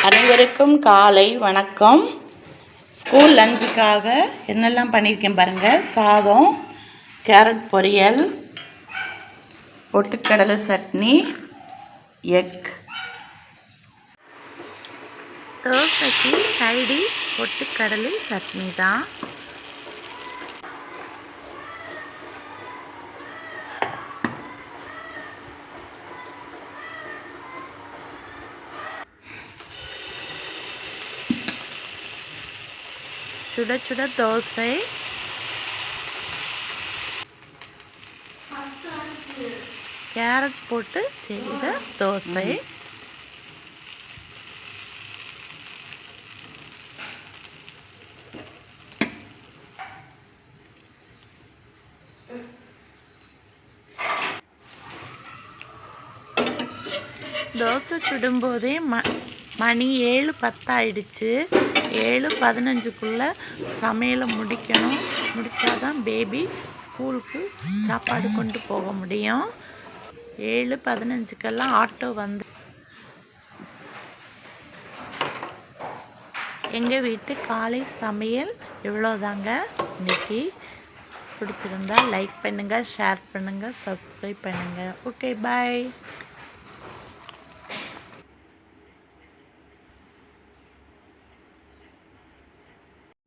அனைவருக்கும் காலை வணக்கம். ஸ்கூல் லஞ்சுக்காக என்னெல்லாம் பண்ணியிருக்கேன் பாருங்கள். சாதம், கேரட் பொரியல், பொட்டுக்கடலை சட்னி, எக். தோசைக்கு சைடிஷ் பொட்டுக்கடலை சட்னி தான். சுட சுட தோசை, கேரட் போட்டு செய்த தோசை. தோசை சுடும்போதே மணி 7:10 ஆயிடுச்சு. 7:15க்குள்ளே சமையலை முடிக்கணும். முடித்தாதான் பேபி ஸ்கூலுக்கு சாப்பாடு கொண்டு போக முடியும். 7:15க்கெல்லாம் ஆட்டோ வந்து எங்கள் வீட்டு காலை சமையல் இவ்வளோதாங்க. இன்னைக்கு பிடிச்சிருந்தா லைக் பண்ணுங்கள், ஷேர் பண்ணுங்கள், சப்ஸ்கிரைப் பண்ணுங்கள். ஓகே, பாய்.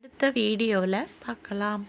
அடுத்த வீடியோவில் பார்க்கலாம்.